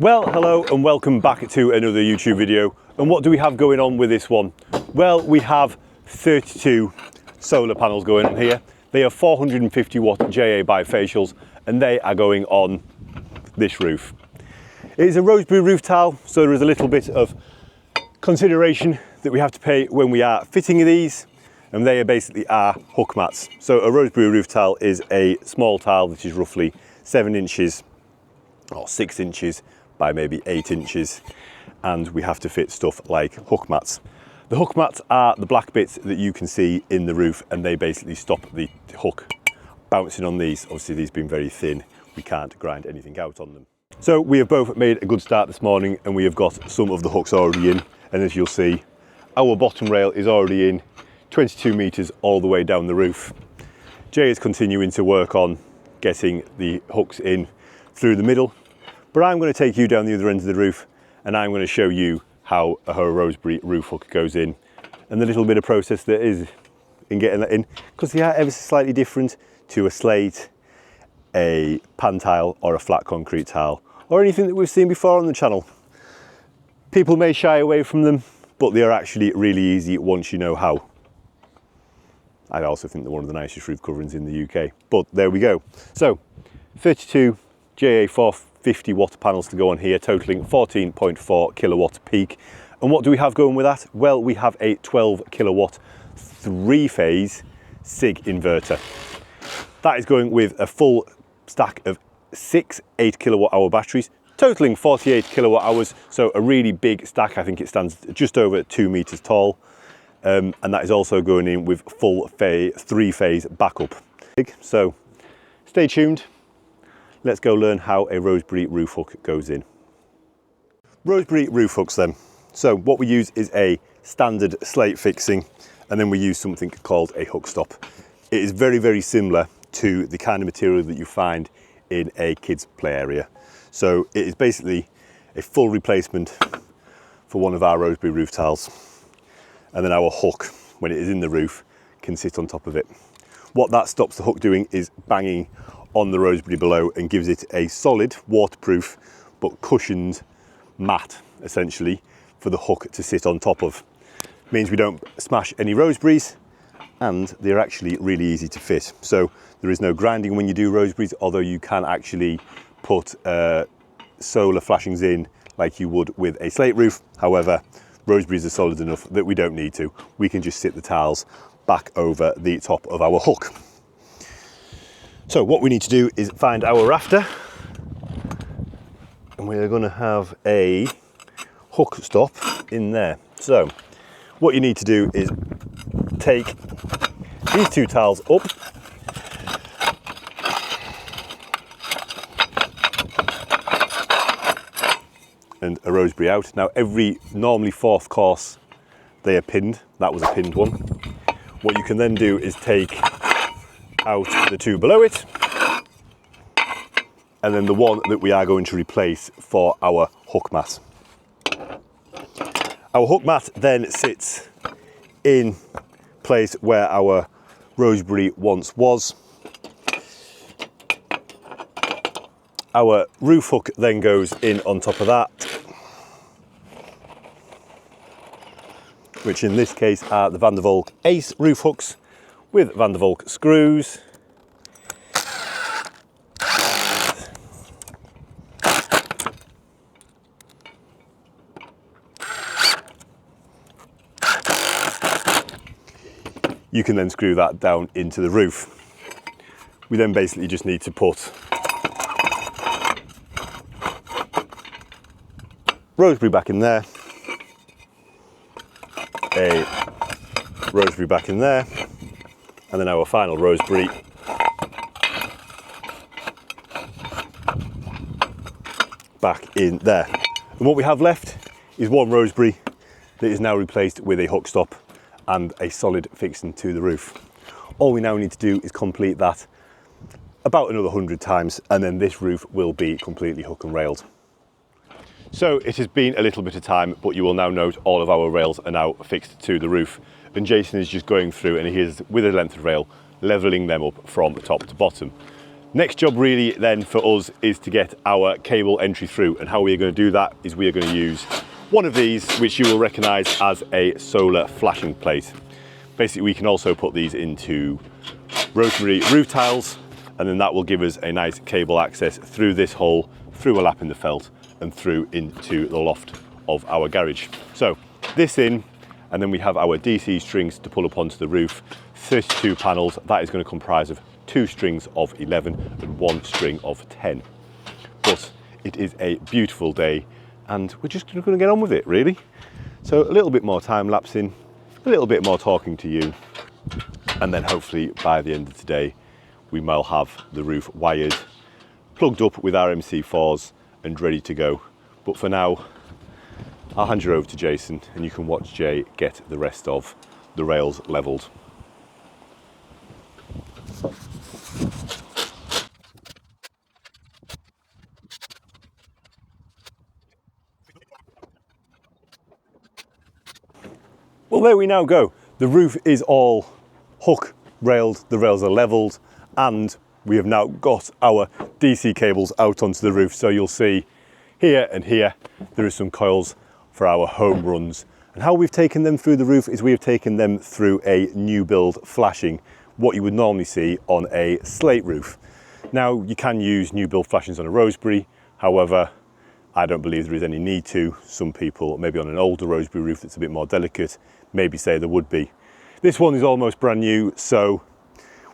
Well, hello and welcome back to another YouTube video. And what do we have going on with this one? Well, we have 32 solar panels going on here. They are 450 watt JA bifacials and they are going on this roof. It is a Rosemerry roof tile, so there is a little bit of consideration that we have to pay when we are fitting these, and they are basically our hook mats. So a Rosemerry roof tile is a small tile that is roughly 7 inches or 6 inches by maybe 8 inches, and we have to fit stuff like hook mats. The hook mats are the black bits that you can see in the roof, and they basically stop the hook bouncing on these. Obviously these being very thin, we can't grind anything out on them. So we have both made a good start this morning and we have got some of the hooks already in, and as you'll see, our bottom rail is already in 22 meters all the way down the roof. Jay is continuing to work on getting the hooks in through the middle, but I'm going to take you down the other end of the roof and I'm going to show you how a Rosemerry roof hook goes in and the little bit of process there is in getting that in, because they are ever so slightly different to a slate, a pan tile or a flat concrete tile or anything that we've seen before on the channel. People may shy away from them, but they are actually really easy once you know how. I also think they're one of the nicest roof coverings in the UK, but there we go. So 32 JA 450 watt panels to go on here, totaling 14.4 kilowatt peak. And what do we have going with that? Well, we have a 12 kilowatt 3-phase SIG inverter. That is going with a full stack of 6 8 kilowatt hour batteries, totaling 48 kilowatt hours. So a really big stack. I think it stands just over 2 meters tall. And that is also going in with full 3-phase backup. So stay tuned. Let's go learn how a Rosemerry roof hook goes in. Rosemerry roof hooks then. So what we use is a standard slate fixing, and then we use something called a hook stop. It is very, very similar to the kind of material that you find in a kids play area. So it is basically a full replacement for one of our Rosemerry roof tiles. And then our hook, when it is in the roof, can sit on top of it. What that stops the hook doing is banging on the Rosemerry below and gives it a solid, waterproof, but cushioned mat, essentially, for the hook to sit on top of. Means we don't smash any Rosemerries, and they're actually really easy to fit. So there is no grinding when you do Rosemerries, although you can actually put solar flashings in like you would with a slate roof. However, Rosemerries are solid enough that we don't need to. We can just sit the tiles back over the top of our hook. So what we need to do is find our rafter, and we're going to have a hook stop in there. So what you need to do is take these 2 tiles up, and a Rosemerry out. Now normally 4th course they are pinned. That was a pinned one. What you can then do is take out the 2 below it, and then the one that we are going to replace for our hook mat. Our hook mat then sits in place where our Rosemerry once was. Our roof hook then goes in on top of that, which in this case are the Van der Valk Ace roof hooks with Van der Valk screws. You can then screw that down into the roof. We then basically just need to put Rosemerry back in there, a Rosemerry back in there, and then our final Rosemerry back in there. And what we have left is one Rosemerry that is now replaced with a hook stop and a solid fixing to the roof. All we now need to do is complete that about another 100 times, and then this roof will be completely hook and railed. So it has been a little bit of time, but you will now note all of our rails are now fixed to the roof. And Jason is just going through, and he is, with a length of rail, levelling them up from top to bottom. Next job really then for us is to get our cable entry through, and how we are going to do that is we are going to use one of these, which you will recognise as a solar flashing plate. Basically we can also put these into Rosemerry roof tiles, and then that will give us a nice cable access through this hole, through a lap in the felt and through into the loft of our garage. So this in, and then we have our DC strings to pull up onto the roof, 32 panels. That is going to comprise of 2 strings of 11 and 1 string of 10. But it is a beautiful day and we're just going to get on with it really. So a little bit more time lapsing, a little bit more talking to you, and then hopefully by the end of today we might have the roof wired, plugged up with our MC4s and ready to go. But for now I'll hand you over to Jason and you can watch Jay get the rest of the rails levelled. Well, there we now go. The roof is all hook railed, the rails are levelled, and we have now got our DC cables out onto the roof. So you'll see here and here, there is some coils for our home runs. And how we've taken them through the roof is we have taken them through a new build flashing, what you would normally see on a slate roof. Now, you can use new build flashings on a Rosemerry, however, I don't believe there is any need to. Some people, maybe on an older Rosemerry roof that's a bit more delicate, maybe say there would be. This one is almost brand new, so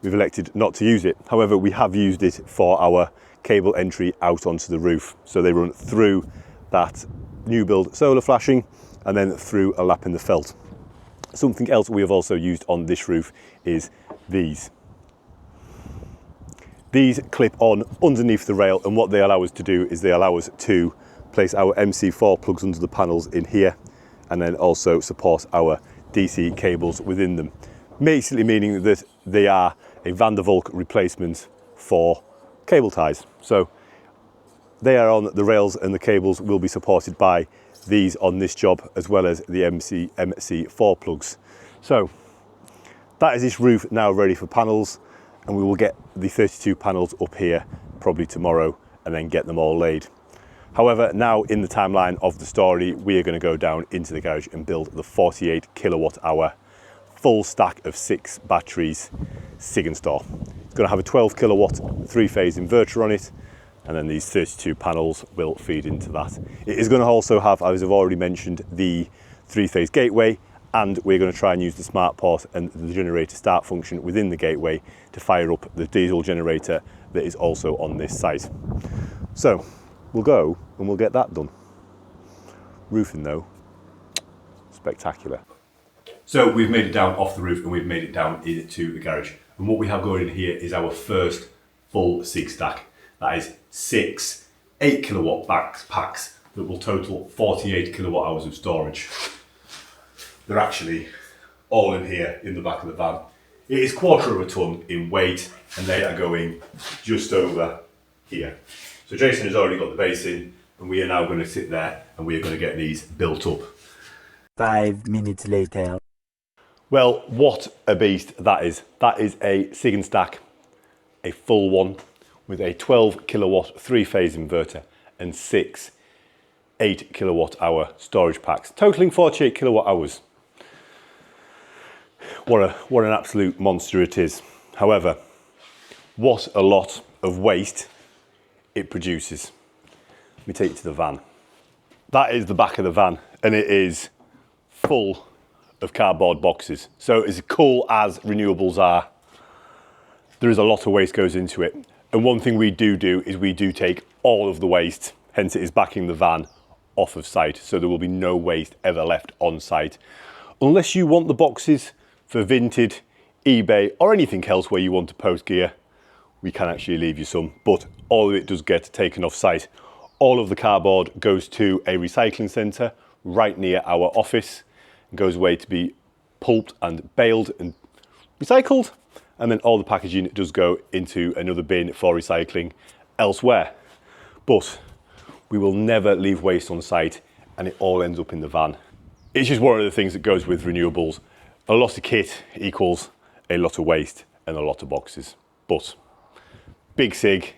we've elected not to use it. However, we have used it for our cable entry out onto the roof. So they run through that new build solar flashing and then through a lap in the felt. Something else we have also used on this roof is these. These clip on underneath the rail, and what they allow us to do is they allow us to place our MC4 plugs under the panels in here, and then also support our DC cables within them. Basically meaning that they are a Van der Valk replacement for cable ties. So they are on the rails and the cables will be supported by these on this job, as well as the MC4 plugs. So that is this roof now ready for panels, and we will get the 32 panels up here probably tomorrow and then get them all laid. However, now in the timeline of the story, we are going to go down into the garage and build the 48 kilowatt hour full stack of 6 batteries SigEnergy. It's going to have a 12 kilowatt 3-phase inverter on it, and then these 32 panels will feed into that. It is going to also have, as I've already mentioned, the 3-phase gateway, and we're going to try and use the smart port and the generator start function within the gateway to fire up the diesel generator that is also on this site. So we'll go and we'll get that done. Roofing though, spectacular. So we've made it down off the roof and we've made it down into the garage. And what we have going in here is our first full SIG stack. That is 6 8 kilowatt packs that will total 48 kilowatt hours of storage. They're actually all in here in the back of the van. It is 1/4 of a tonne in weight, and they are going just over here. So Jason has already got the base in, and we are now going to sit there and we are going to get these built up. 5 minutes later. Well, what a beast that is. That is a SigEnergy stack, a full one, with a 12 kilowatt 3-phase inverter and 6 8 kilowatt hour storage packs, totaling 48 kilowatt hours. What an absolute monster it is. However, what a lot of waste it produces. Let me take you to the van. That is the back of the van, and it is full of cardboard boxes. So as cool as renewables are, there is a lot of waste goes into it. And one thing we do is we do take all of the waste, hence it is backing the van off of site. So there will be no waste ever left on site. Unless you want the boxes for Vinted, eBay, or anything else where you want to post gear, we can actually leave you some, but all of it does get taken off site. All of the cardboard goes to a recycling centre right near our office and goes away to be pulped and baled and recycled. And then all the packaging does go into another bin for recycling elsewhere. But we will never leave waste on site, and it all ends up in the van. It's just one of the things that goes with renewables. A lot of kit equals a lot of waste and a lot of boxes. But big SIG,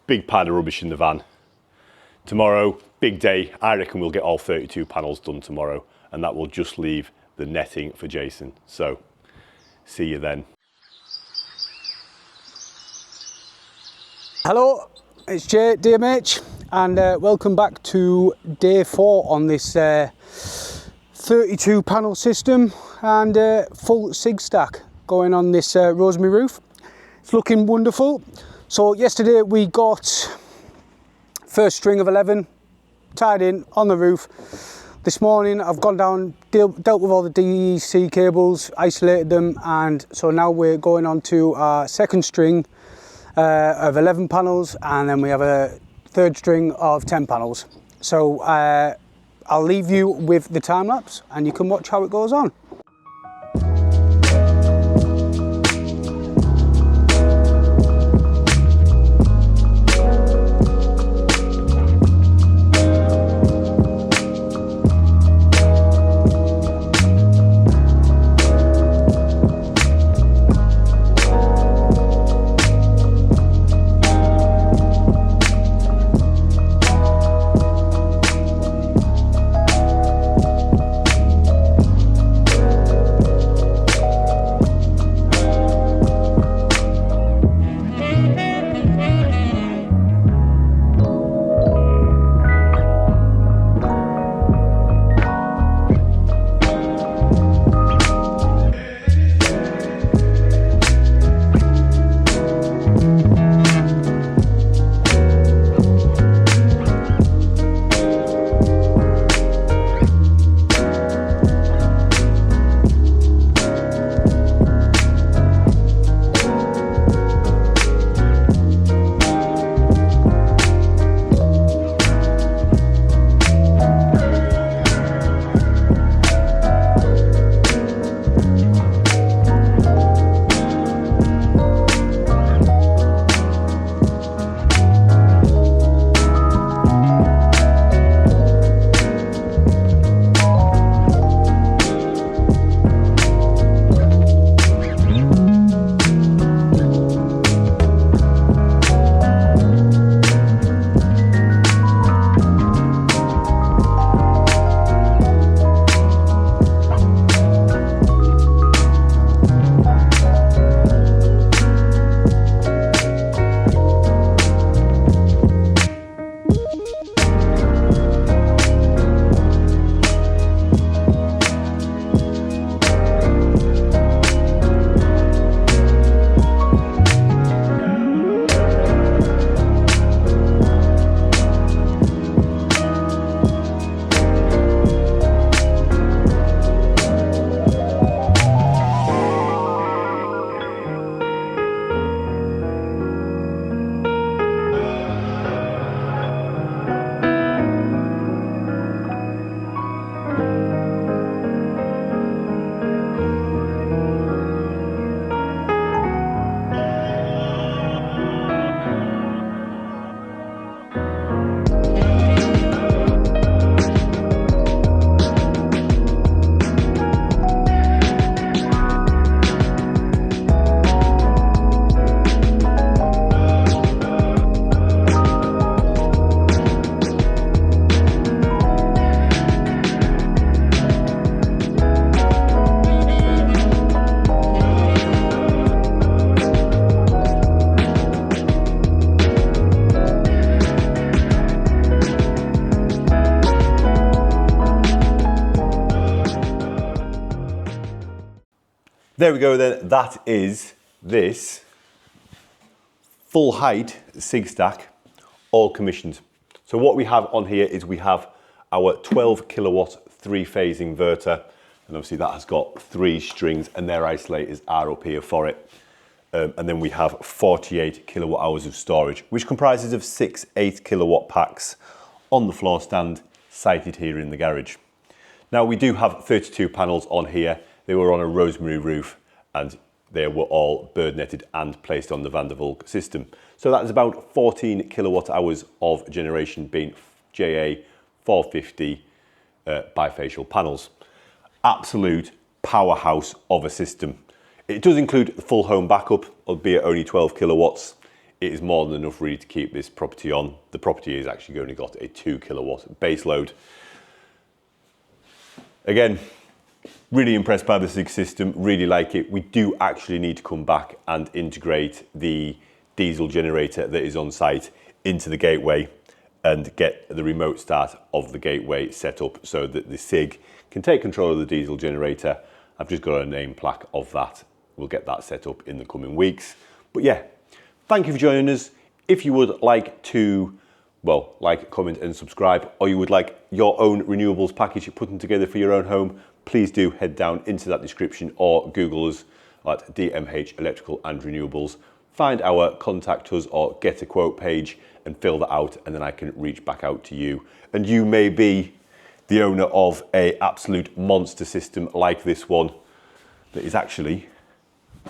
big pile of rubbish in the van. Tomorrow, big day. I reckon we'll get all 32 panels done tomorrow, and that will just leave the netting for Jason. So, see you then. Hello, it's Jay, DMH, and welcome back to day 4 on this 32 panel system and full SIG stack going on this Rosemary roof. It's looking wonderful. So yesterday we got first string of 11 tied in on the roof. This morning I've gone down, dealt with all the DEC cables, isolated them, and so now we're going on to our second string of 11 panels, and then we have a third string of 10 panels. So I'll leave you with the time lapse and you can watch how it goes on. There we go then, that is this full height SIG stack, all commissioned. So what we have on here is we have our 12 kilowatt 3-phase inverter, and obviously that has got 3 strings and their isolators are up here for it. And then we have 48 kilowatt hours of storage, which comprises of 6 8 kilowatt packs on the floor stand, sited here in the garage. Now we do have 32 panels on here. They were on a Rosemary roof and they were all bird netted and placed on the Van der Valk system. So that is about 14 kilowatt hours of generation being JA 450 bifacial panels. Absolute powerhouse of a system. It does include the full home backup, albeit only 12 kilowatts. it is more than enough really to keep this property on. The property has actually only got a 2 kilowatt base load. Again, really impressed by the SIG system, really like it. We do actually need to come back and integrate the diesel generator that is on site into the gateway and get the remote start of the gateway set up so that the SIG can take control of the diesel generator. I've just got a name plaque of that. We'll get that set up in the coming weeks. But yeah, thank you for joining us. If you would like to, well, like, comment and subscribe, or you would like your own renewables package putting together for your own home, please do head down into that description or Google us at DMH Electrical and Renewables. Find our contact us or get a quote page and fill that out, and then I can reach back out to you. And you may be the owner of an absolute monster system like this one that is actually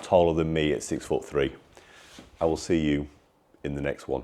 taller than me at 6'3". I will see you in the next one.